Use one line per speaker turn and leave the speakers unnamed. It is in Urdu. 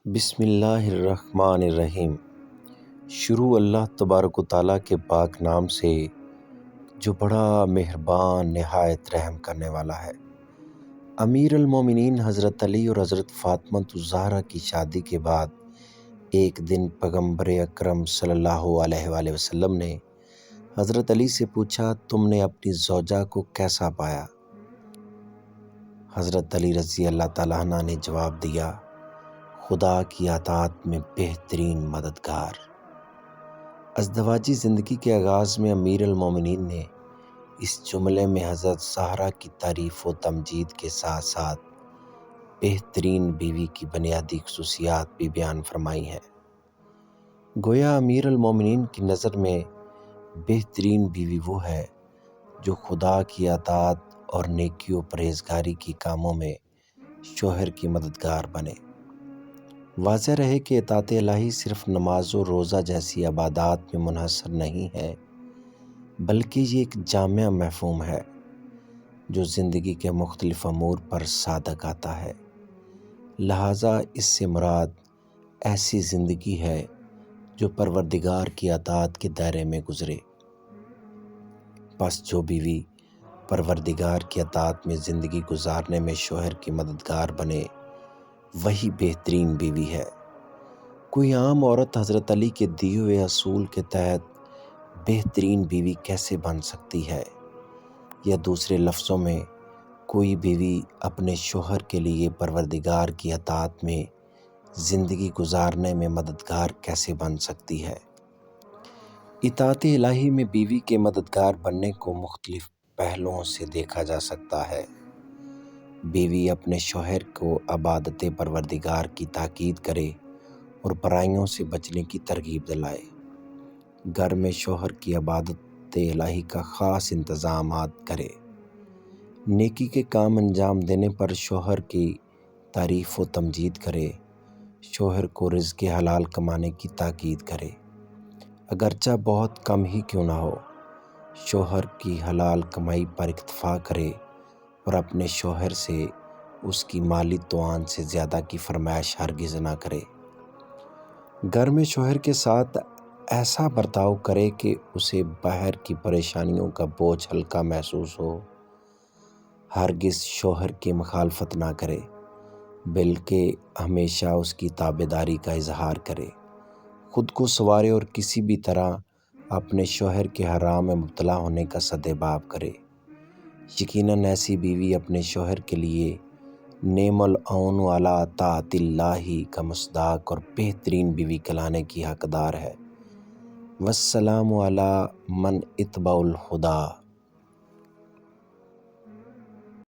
بسم اللہ الرحمن الرحیم۔ شروع اللہ تبارک و تعالیٰ کے پاک نام سے جو بڑا مہربان نہایت رحم کرنے والا ہے۔ امیر المومنین حضرت علی اور حضرت فاطمہ الزہرا کی شادی کے بعد ایک دن پیغمبر اکرم صلی اللہ علیہ وآلہ وسلم نے حضرت علی سے پوچھا، تم نے اپنی زوجہ کو کیسا پایا؟ حضرت علی رضی اللہ تعالیٰ عنہ نے جواب دیا، خدا کی اطاعت میں بہترین مددگار۔ ازدواجی زندگی کے آغاز میں امیر المومنین نے اس جملے میں حضرت زہرا کی تعریف و تمجید کے ساتھ ساتھ بہترین بیوی کی بنیادی خصوصیات بھی بیان فرمائی ہیں۔ گویا امیر المومنین کی نظر میں بہترین بیوی وہ ہے جو خدا کی اطاعت اور نیکی و پرہیزگاری کی کاموں میں شوہر کی مددگار بنے۔ واضح رہے کہ اطاعت الہی صرف نماز و روزہ جیسی عبادات میں منحصر نہیں ہے، بلکہ یہ ایک جامع مفہوم ہے جو زندگی کے مختلف امور پر صادق آتا ہے۔ لہٰذا اس سے مراد ایسی زندگی ہے جو پروردگار کی اطاعت کے دائرے میں گزرے۔ پس جو بیوی پروردگار کی اطاعت میں زندگی گزارنے میں شوہر کی مددگار بنے، وہی بہترین بیوی ہے۔ کوئی عام عورت حضرت علی کے دیے ہوئے اصول کے تحت بہترین بیوی کیسے بن سکتی ہے؟ یا دوسرے لفظوں میں، کوئی بیوی اپنے شوہر کے لیے پروردگار کی اطاعت میں زندگی گزارنے میں مددگار کیسے بن سکتی ہے؟ اطاعت الہی میں بیوی کے مددگار بننے کو مختلف پہلوؤں سے دیکھا جا سکتا ہے۔ بیوی اپنے شوہر کو عبادت پروردگار کی تاکید کرے اور برائیوں سے بچنے کی ترغیب دلائے۔ گھر میں شوہر کی عبادت الہی کا خاص انتظامات کرے۔ نیکی کے کام انجام دینے پر شوہر کی تعریف و تمجید کرے۔ شوہر کو رزق حلال کمانے کی تاکید کرے، اگرچہ بہت کم ہی کیوں نہ ہو۔ شوہر کی حلال کمائی پر اکتفا کرے اور اپنے شوہر سے اس کی مالی توان سے زیادہ کی فرمائش ہرگز نہ کرے۔ گھر میں شوہر کے ساتھ ایسا برتاؤ کرے کہ اسے باہر کی پریشانیوں کا بوجھ ہلکا محسوس ہو۔ ہرگز شوہر کی مخالفت نہ کرے، بلکہ ہمیشہ اس کی تابعداری کا اظہار کرے۔ خود کو سنوارے اور کسی بھی طرح اپنے شوہر کے حرام میں مبتلا ہونے کا سدباب کرے۔ یقیناً ایسی بیوی اپنے شوہر کے لیے نعم العون علی طاعت اللہ کا مصداق اور بہترین بیوی کہلانے کی حقدار ہے۔ والسلام علی من اتبع الہدی۔